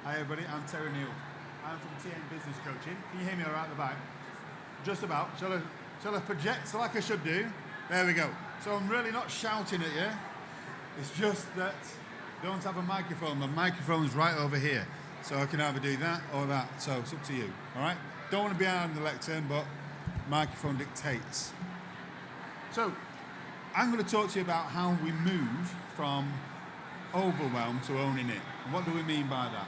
Hi everybody, I'm Nield. I'm from TN Business Coaching. Can you hear me all right at the back? Just about. Shall I project like I should do? There we go. So I'm really not shouting at you. It's just that I don't have a microphone. My microphone's right over here. So I can either do that or that. So it's up to you. All right? Don't want to be behind the lectern, but microphone dictates. So I'm going to talk to you about how we move from overwhelm to owning it. And what do we mean by that?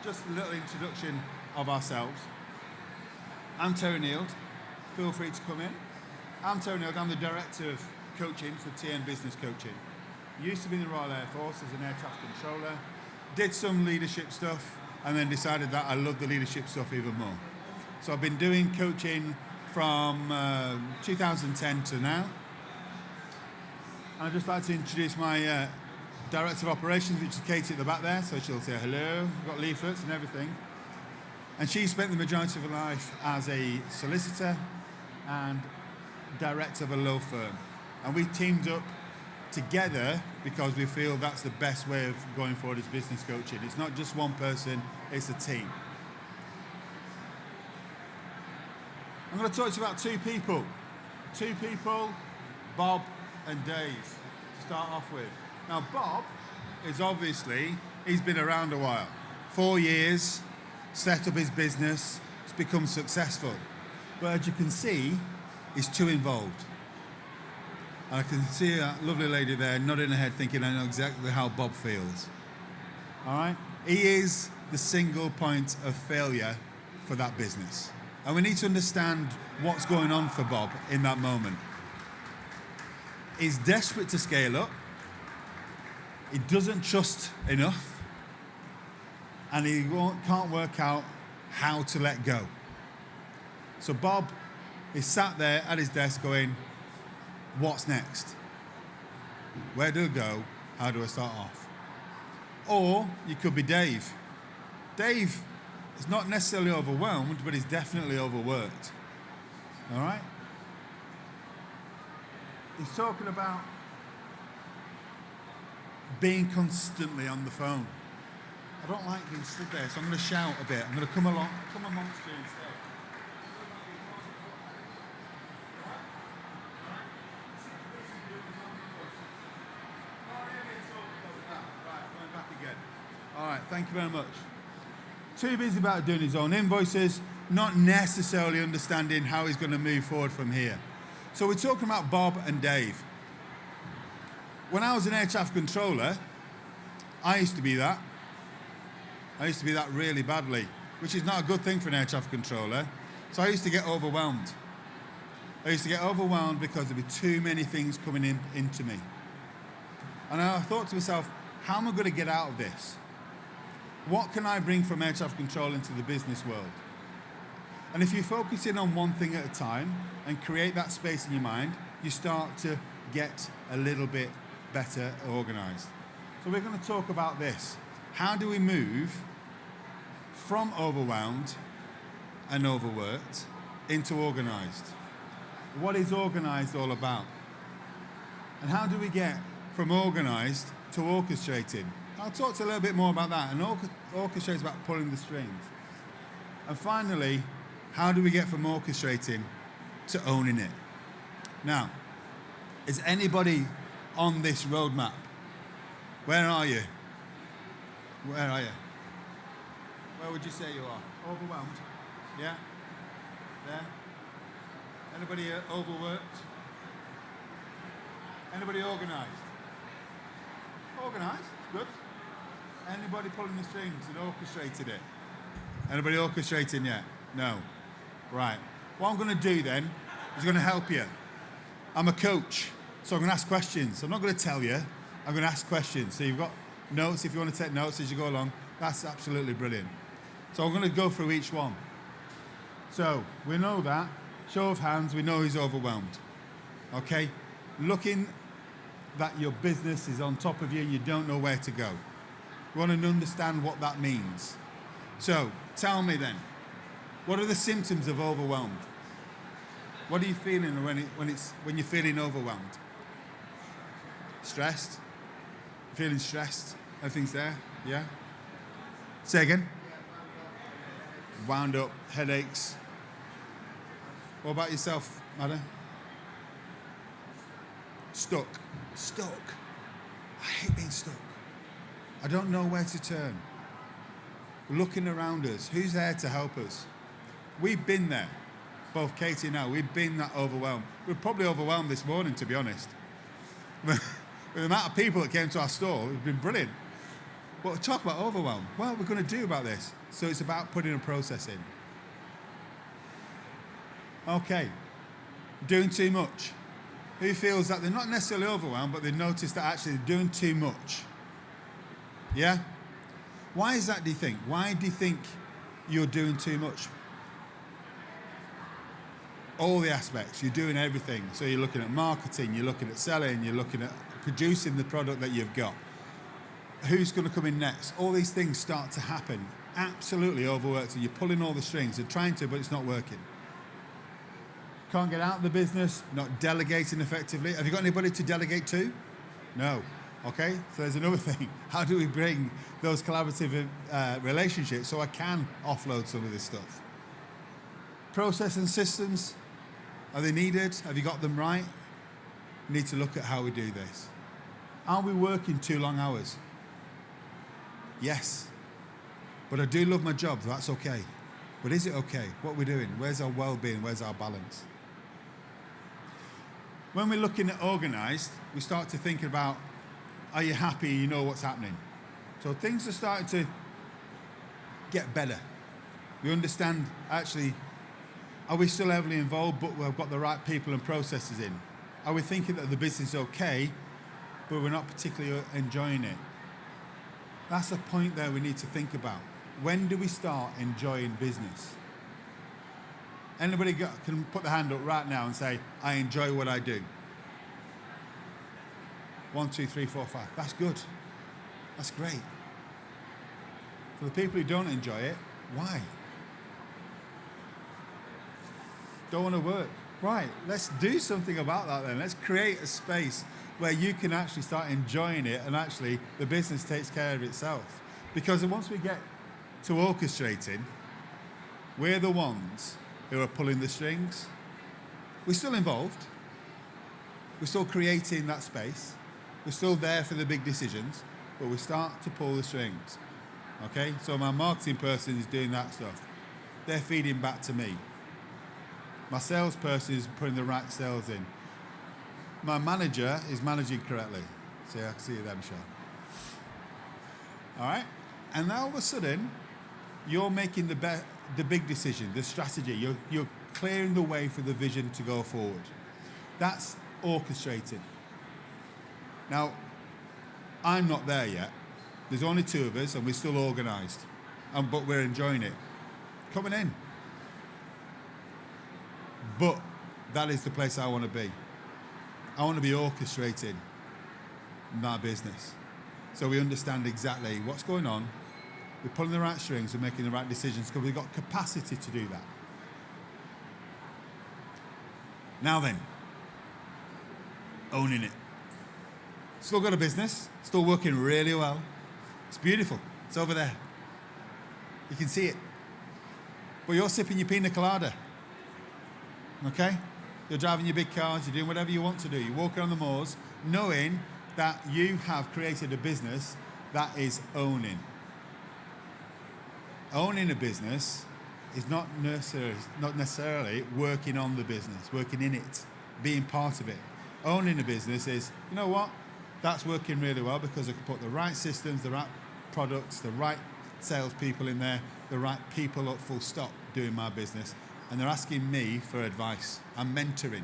Just a little introduction of ourselves. I'm Nield. Feel free to come in. I'm Nield. I'm the Director of Coaching for TN Business Coaching. Used to be in the Royal Air Force as an air traffic controller. Did some leadership stuff and then decided that I love the leadership stuff even more. So I've been doing coaching from 2010 to now. I'd just like to introduce my Director of Operations, which is Katie at the back there, so she'll say hello. We've got leaflets and everything. And she spent the majority of her life as a solicitor and director of a law firm. And we teamed up together because we feel that's the best way of going forward as business coaching. It's not just one person, it's a team. I'm going to talk to you about two people. Two people, Bob and Dave, to start off with. Now, Bob is obviously, he's been around a while. 4 years, set up his business, it's become successful. But as you can see, he's too involved. And I can see a lovely lady there nodding her head thinking, I know exactly how Bob feels. All right? He is the single point of failure for that business. And we need to understand what's going on for Bob in that moment. He's desperate to scale up. He doesn't trust enough, and he can't work out how to let go. So Bob is sat there at his desk going, what's next? Where do I go? How do I start off? Or you could be Dave. Dave is not necessarily overwhelmed, but he's definitely overworked. All right? He's talking about being constantly on the phone. I don't like being stood there, so I'm going to shout a bit. I'm going to come amongst you instead. Right, going back again. All right, thank you very much. Too busy about doing his own invoices, not necessarily understanding how he's going to move forward from here. So we're talking about Bob and Dave. When I was an air traffic controller, I used to be that. I used to be that really badly, which is not a good thing for an air traffic controller. So I used to get overwhelmed. I used to get overwhelmed because there were too many things coming into me. And I thought to myself, how am I going to get out of this? What can I bring from air traffic control into the business world? And if you focus in on one thing at a time and create that space in your mind, you start to get a little bit better organized. So we're going to talk about this. How do we move from overwhelmed and overworked into organized? What is organized all about? And how do we get from organized to orchestrating? I'll talk to you a little bit more about that. And orchestrate is about pulling the strings. And finally, how do we get from orchestrating to owning it? Now, is anybody on this roadmap? Where are you? Where are you? Where would you say you are? Overwhelmed? Yeah? There? Anybody overworked? Anybody organized? Organized? Good. Anybody pulling the strings and orchestrated it? Anybody orchestrating yet? No. Right. What I'm going to do then is going to help you. I'm a coach. So I'm going to ask questions. I'm not going to tell you. I'm going to ask questions. So you've got notes if you want to take notes as you go along. That's absolutely brilliant. So I'm going to go through each one. So we know that. Show of hands, we know who's overwhelmed. Okay? Looking that your business is on top of you and you don't know where to go. We want to understand what that means. So tell me then, what are the symptoms of overwhelmed? What are you feeling when you're feeling overwhelmed? Stressed? Feeling stressed? Everything's there? Yeah? Say again. Wound up, headaches. What about yourself, Madam? Stuck. I hate being stuck. I don't know where to turn. We're looking around us. Who's there to help us? We've been there. Both Katie and I, we've been that overwhelmed. We're probably overwhelmed this morning, to be honest. With the amount of people that came to our store, it's been brilliant. But we talk about overwhelm. Well, we're going to do about this. So it's about putting a process in. Okay. Doing too much. Who feels that they're not necessarily overwhelmed, but they notice that actually they're doing too much? Yeah? Why is that, do you think? Why do you think you're doing too much? All the aspects. You're doing everything. So you're looking at marketing, you're looking at selling, you're looking at producing the product that you've got. Who's going to come in next? All these things start to happen. Absolutely overworked. And you're pulling all the strings. You're trying to, but it's not working. Can't get out of the business, not delegating effectively. Have you got anybody to delegate to? No. Okay, so there's another thing. How do we bring those collaborative relationships so I can offload some of this stuff? Process and systems, are they needed? Have you got them right? We need to look at how we do this. Are we working too long hours? Yes. But I do love my job, that's okay. But is it okay? What we're doing? Where's our well-being? Where's our balance? When we're looking at organised, we start to think about, are you happy? You know what's happening. So things are starting to get better. We understand, actually, are we still heavily involved, but we've got the right people and processes in? Are we thinking that the business is okay, but we're not particularly enjoying it? That's a point there we need to think about. When do we start enjoying business? Anybody can put their hand up right now and say, I enjoy what I do. 1, 2, 3, 4, 5. That's good. That's great. For the people who don't enjoy it, why? Don't want to work. Right, let's do something about that then. Let's create a space where you can actually start enjoying it and actually the business takes care of itself. Because once we get to orchestrating, we're the ones who are pulling the strings. We're still involved. We're still creating that space. We're still there for the big decisions, but we start to pull the strings. Okay? So my marketing person is doing that stuff. They're feeding back to me. My salesperson is putting the right sales in. My manager is managing correctly. See, I can see you there, Michelle. All right? And now all of a sudden, you're making the big decision, the strategy. You're clearing the way for the vision to go forward. That's orchestrating. Now, I'm not there yet. There's only 2 of us, and we're still organised. But we're enjoying it. Coming in. But that is the place I want to be. I want to be orchestrating my business. So we understand exactly what's going on. We're pulling the right strings and making the right decisions because we've got capacity to do that. Now then, owning it. Still got a business, still working really well. It's beautiful. It's over there. You can see it. But you're sipping your pina colada. Okay? You're driving your big cars, you're doing whatever you want to do. You're walking on the moors, knowing that you have created a business that is owning. Owning a business is not necessarily working on the business, working in it, being part of it. Owning a business is, you know what? That's working really well because I can put the right systems, the right products, the right salespeople in there, the right people at full stop doing my business. And they're asking me for advice. I'm mentoring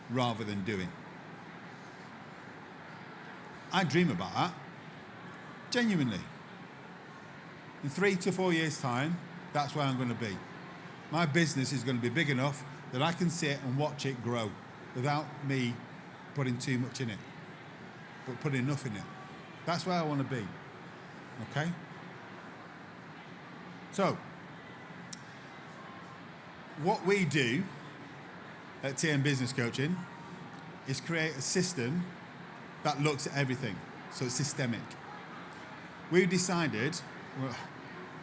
rather than doing. I dream about that, genuinely. In 3 to 4 years' time, that's where I'm going to be. My business is going to be big enough that I can sit and watch it grow without me putting too much in it, but putting enough in it. That's where I want to be. Okay? So, what we do at TM Business Coaching is create a system that looks at everything. So it's systemic. We've decided,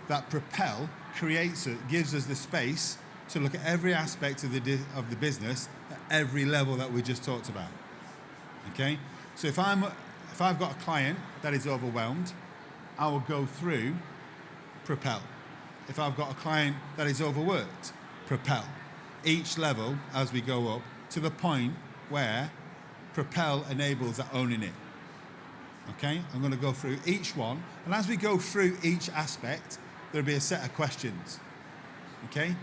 that Propel gives us the space to look at every aspect of the business at every level that we just talked about. Okay? So if I've got a client that is overwhelmed, I will go through Propel. If I've got a client that is overworked, Propel. Each level as we go up to the point where Propel enables that owning it. Okay? I'm going to go through each one, and as we go through each aspect, there'll be a set of questions. Okay?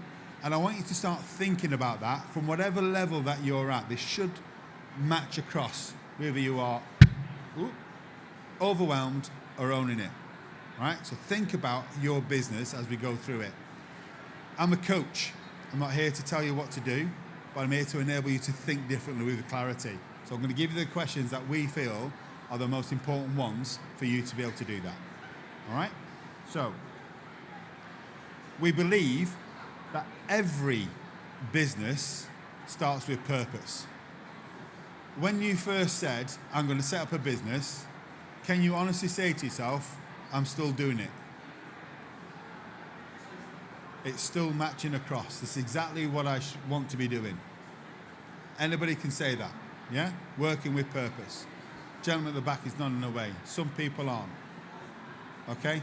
And I want you to start thinking about that from whatever level that you're at. This should match across whether you are overwhelmed or owning it. Right? So think about your business as we go through it. I'm a coach. I'm not here to tell you what to do, but I'm here to enable you to think differently with clarity. So I'm going to give you the questions that we feel are the most important ones for you to be able to do that. All right? So we believe that every business starts with purpose. When you first said, I'm going to set up a business, can you honestly say to yourself, I'm still doing it? It's still matching across. This is exactly what I want to be doing. Anybody can say that, yeah? Working with purpose. Gentleman at the back is nodding away. Some people aren't. Okay?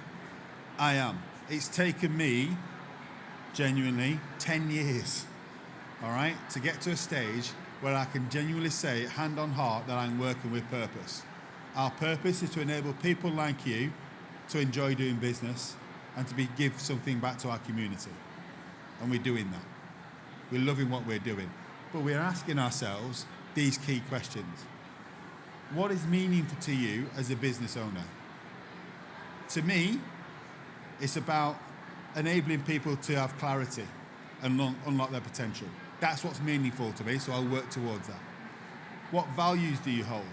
I am. It's taken me, genuinely, 10 years, all right, to get to a stage where I can genuinely say, hand on heart, that I'm working with purpose. Our purpose is to enable people like you to enjoy doing business and to give something back to our community. And we're doing that. We're loving what we're doing. But we're asking ourselves these key questions. What is meaningful to you as a business owner? To me, it's about enabling people to have clarity and unlock their potential. That's what's meaningful to me, so I'll work towards that. What values do you hold?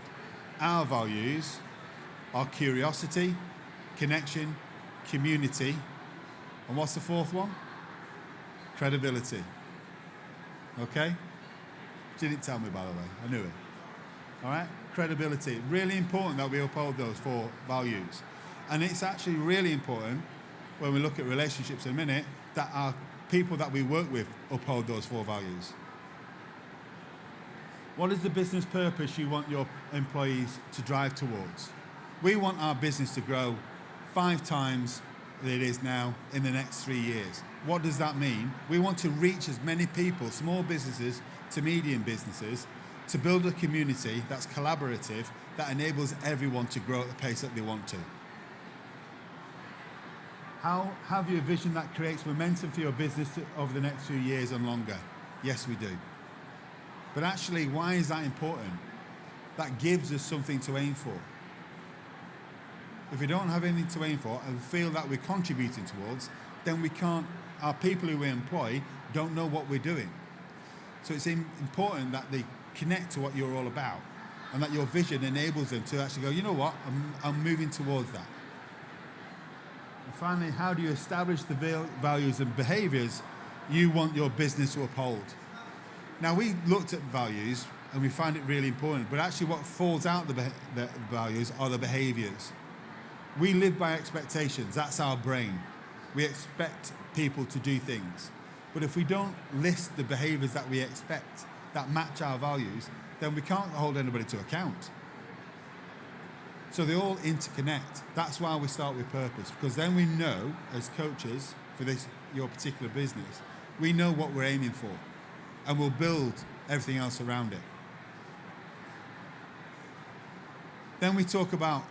Our values are curiosity, connection, community, and what's the fourth one? Credibility. Okay? Didn't tell me, by the way. I knew it. All right? Credibility. Really important that we uphold those 4 values. And it's actually really important when we look at relationships in a minute that our people that we work with uphold those 4 values. What is the business purpose you want your employees to drive towards? We want our business to grow 5 times than it is now in the next 3 years. What does that mean? We want to reach as many people, small businesses to medium businesses, to build a community that's collaborative, that enables everyone to grow at the pace that they want to. How have you a vision that creates momentum for your business over the next few years and longer? Yes, we do. But actually, why is that important? That gives us something to aim for. If we don't have anything to aim for and feel that we're contributing towards, then we can't, our people who we employ don't know what we're doing. So it's important that they connect to what you're all about and that your vision enables them to actually go, you know what, I'm moving towards that. And finally, how do you establish the values and behaviors you want your business to uphold? Now, we looked at values and we find it really important, but actually what falls out the values are the behaviors. We live by expectations. That's our brain. We expect people to do things. But if we don't list the behaviors that we expect that match our values, then we can't hold anybody to account. So they all interconnect. That's why we start with purpose, because then we know, as coaches for your particular business, we know what we're aiming for, and we'll build everything else around it. Then we talk about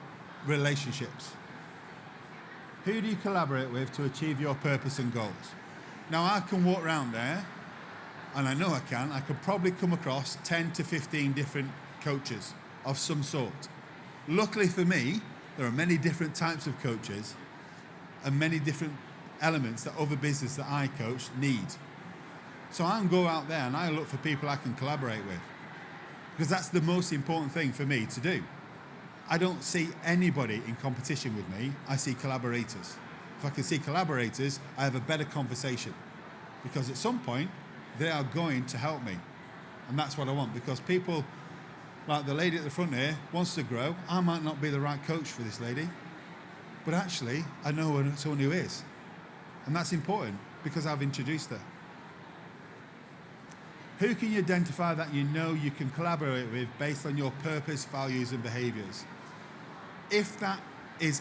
relationships. Who do you collaborate with to achieve your purpose and goals? Now, I can walk around there, and I know I could probably come across 10 to 15 different coaches of some sort. Luckily for me, there are many different types of coaches and many different elements that other business that I coach need. So I go out there and I look for people I can collaborate with, because that's the most important thing for me to do. I don't see anybody in competition with me. I see collaborators. If I can see collaborators, I have a better conversation, because at some point they are going to help me. And that's what I want, because people like the lady at the front here wants to grow. I might not be the right coach for this lady, but actually I know someone who is. And that's important because I've introduced her. Who can you identify that you know you can collaborate with based on your purpose, values, and behaviors? If that is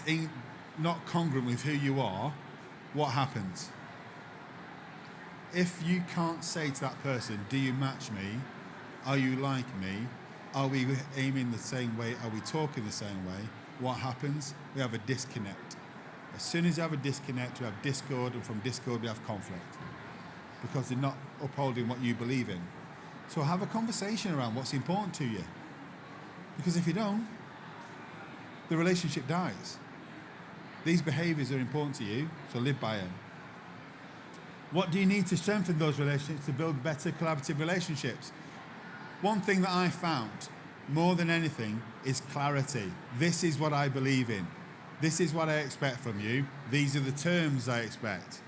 not congruent with who you are, what happens? If you can't say to that person, do you match me? Are you like me? Are we aiming the same way? Are we talking the same way? What happens? We have a disconnect. As soon as you have a disconnect, we have discord, and from discord we have conflict because they're not upholding what you believe in. So have a conversation around what's important to you, because if you don't, the relationship dies. These behaviors are important to you, so live by them. What do you need to strengthen those relationships to build better collaborative relationships? One thing that I found more than anything is clarity. This is what I believe in. This is what I expect from you. These are the terms I expect.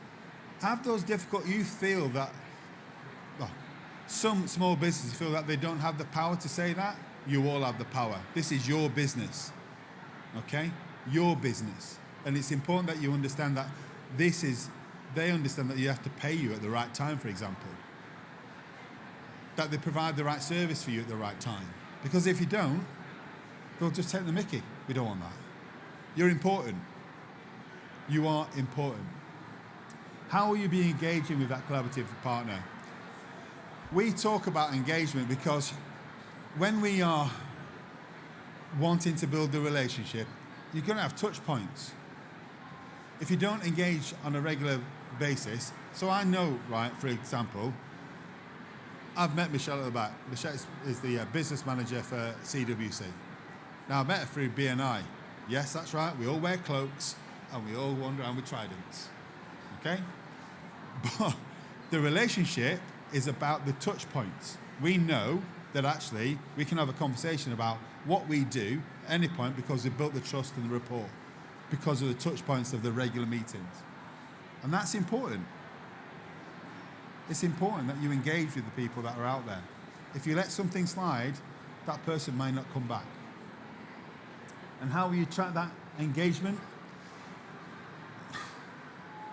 Have those difficult, you feel that, well, some small businesses feel that they don't have the power to say that. You all have the power. This is your business, okay? Your business. And it's important that you understand that they understand that you have to pay you at the right time, for example. That they provide the right service for you at the right time. Because if you don't, they'll just take the mickey. We don't want that. You're important. You are important. How will you be engaging with that collaborative partner? We talk about engagement because when we are wanting to build the relationship, you're going to have touch points. If you don't engage on a regular basis, so I know, right, for example, I've met Michelle at the back. Michelle is the business manager for CWC. Now, I met her through BNI. Yes, that's right, we all wear cloaks and we all wander around with tridents, okay? But the relationship is about the touch points. We know that actually we can have a conversation about what we do at any point because we've built the trust and the rapport because of the touch points of the regular meetings. And that's important. It's important that you engage with the people that are out there. If you let something slide, that person may not come back. And how will you track that engagement?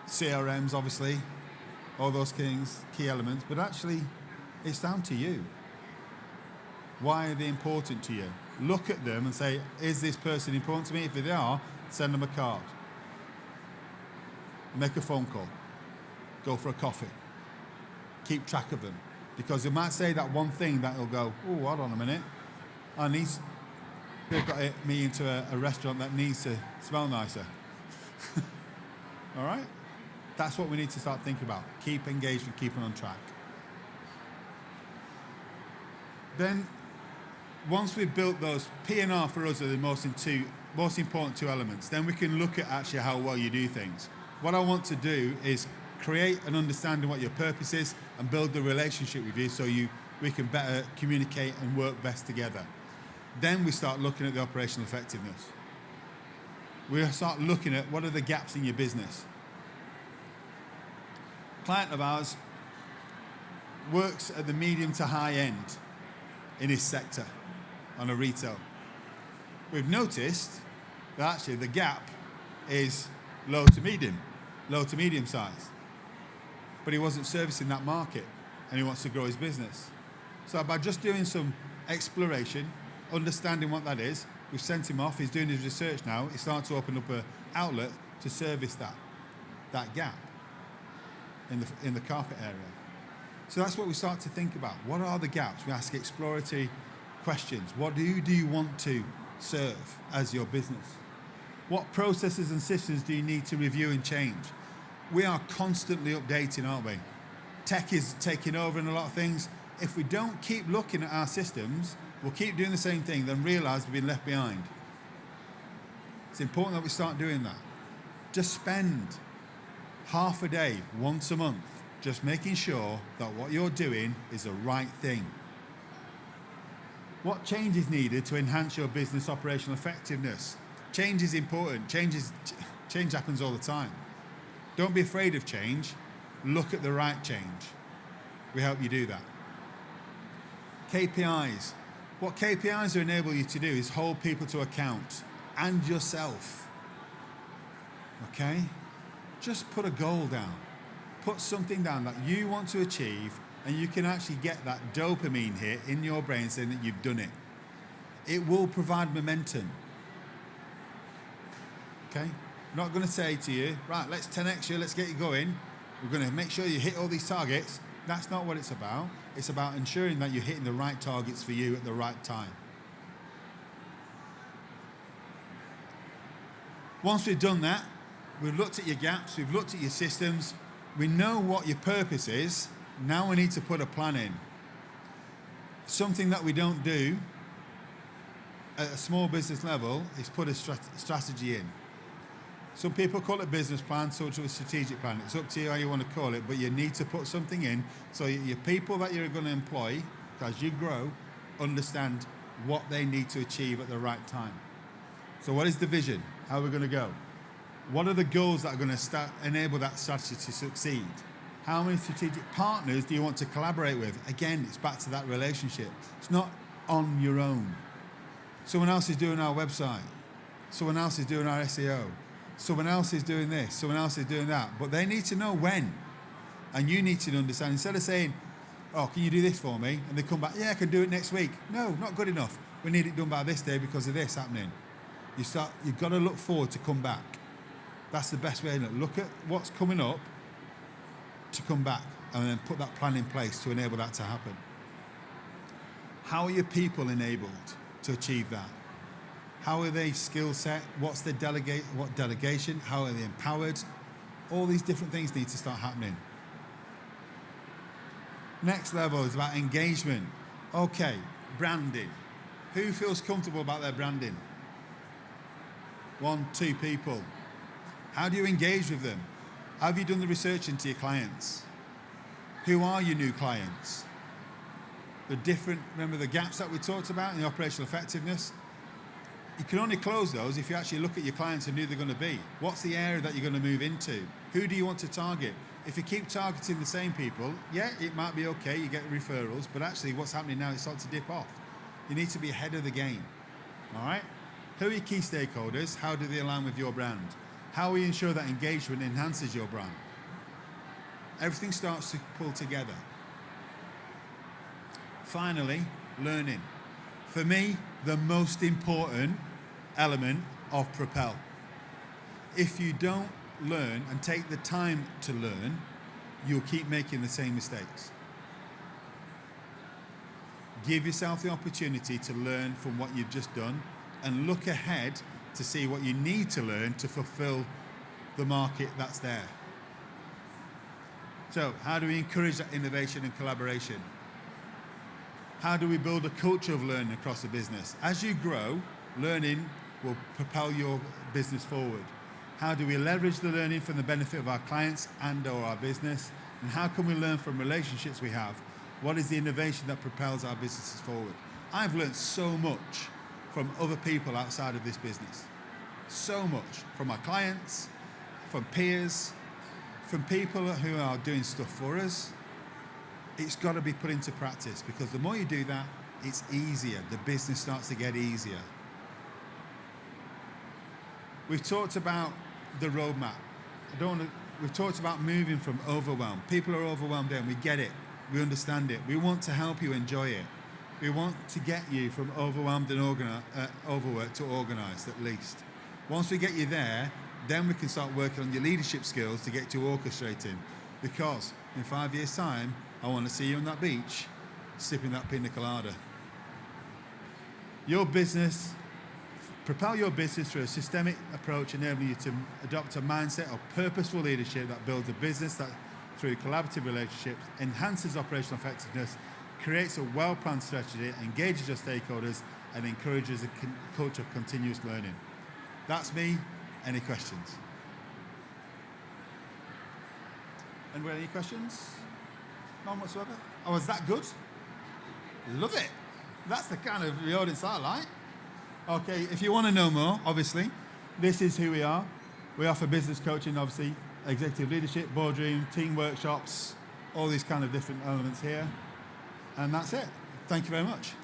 CRMs, obviously, all those key elements, but actually, it's down to you. Why are they important to you? Look at them and say, is this person important to me? If they are, send them a card. Make a phone call. Go for a coffee. Keep track of them. Because they might say that one thing that will go, oh, hold on a minute. They've got me into a restaurant that needs to smell nicer. All right? That's what we need to start thinking about. Keep engaged and keep on track. Then, once we've built those, P&R for us are the most important two elements. Then we can look at actually how well you do things. What I want to do is create an understanding what your purpose is and build the relationship with you so we can better communicate and work best together. Then we start looking at the operational effectiveness. We start looking at what are the gaps in your business. A client of ours works at the medium to high end in his sector on a retail. We've noticed that actually the gap is low to medium size. But he wasn't servicing that market and he wants to grow his business. So by just doing some exploration, understanding what that is, we've sent him off, he's doing his research now, he's starting to open up an outlet to service that gap in the carpet area. So that's what we start to think about. What are the gaps? We ask exploratory questions. What do you want to serve as your business? What processes and systems do you need to review and change? We are constantly updating, aren't we? Tech is taking over in a lot of things. If we don't keep looking at our systems, we'll keep doing the same thing, then realize we've been left behind. It's important that we start doing that. Just spend half a day, once a month, just making sure that what you're doing is the right thing. What change is needed to enhance your business operational effectiveness? Change is important. Change happens all the time. Don't be afraid of change. Look at the right change. We help you do that. KPIs. What KPIs will enable you to do is hold people to account and yourself. Okay? just put a goal down. Put something down that you want to achieve, and you can actually get that dopamine hit in your brain saying that you've done it. It will provide momentum. Okay? I'm not going to say to you, right, let's 10x you, let's get you going. We're going to make sure you hit all these targets. That's not what it's about. It's about ensuring that you're hitting the right targets for you at the right time. Once we've done that, we've looked at your gaps, we've looked at your systems, we know what your purpose is. Now we need to put a plan in. Something that we don't do at a small business level is put a strategy in. Some people call it business plan, some to a strategic plan. It's up to you how you want to call it, but you need to put something in so your people that you're going to employ, as you grow, understand what they need to achieve at the right time. So what is the vision? How are we going to go? What are the goals that are going to enable that strategy to succeed? How many strategic partners do you want to collaborate with? Again, it's back to that relationship. It's not on your own. Someone else is doing our website. Someone else is doing our SEO. Someone else is doing this. Someone else is doing that. But they need to know when. And you need to understand. Instead of saying, oh, can you do this for me? And they come back, yeah, I can do it next week. No, not good enough. We need it done by this day because of this happening. You've got to look forward to come back. That's the best way to look at what's coming up to come back and then put that plan in place to enable that to happen. How are your people enabled to achieve that? How are they skill set? What's their delegation? How are they empowered? All these different things need to start happening. Next level is about engagement. Okay, branding. Who feels comfortable about their branding? 1, 2 people. How do you engage with them? Have you done the research into your clients? Who are your new clients? Remember the gaps that we talked about in the operational effectiveness? You can only close those if you actually look at your clients and who they're going to be. What's the area that you're going to move into? Who do you want to target? If you keep targeting the same people, yeah, it might be okay, you get referrals, but actually what's happening now is starting to dip off. You need to be ahead of the game, all right? Who are your key stakeholders? How do they align with your brand? How will you ensure that engagement enhances your brand? Everything starts to pull together. Finally, learning. For me, the most important element of Propel. If you don't learn and take the time to learn, you'll keep making the same mistakes. Give yourself the opportunity to learn from what you've just done and look ahead to see what you need to learn to fulfill the market that's there. So, how do we encourage that innovation and collaboration? How do we build a culture of learning across the business? As you grow, learning will propel your business forward. How do we leverage the learning for the benefit of our clients and or our business? And how can we learn from relationships we have? What is the innovation that propels our businesses forward? I've learned so much from other people outside of this business. So much. From our clients, from peers, from people who are doing stuff for us. It's got to be put into practice because the more you do that, it's easier. The business starts to get easier. We've talked about the roadmap. We've talked about moving from overwhelm. People are overwhelmed and we get it. We understand it. We want to help you enjoy it. We want to get you from overwhelmed and overworked to organised at least. Once we get you there, then we can start working on your leadership skills to get to orchestrating. Because in 5 years' time, I want to see you on that beach, sipping that pina colada. Your business, propel your business through a systemic approach, enabling you to adopt a mindset of purposeful leadership that builds a business that, through collaborative relationships, enhances operational effectiveness, creates a well-planned strategy, engages your stakeholders, and encourages a culture of continuous learning. That's me. Any questions? Anybody, any questions? None whatsoever? Oh, is that good? Love it. That's the kind of the audience I like. Okay, if you want to know more, obviously, this is who we are. We offer business coaching, obviously, executive leadership, boardroom, team workshops, all these kind of different elements here. And that's it. Thank you very much.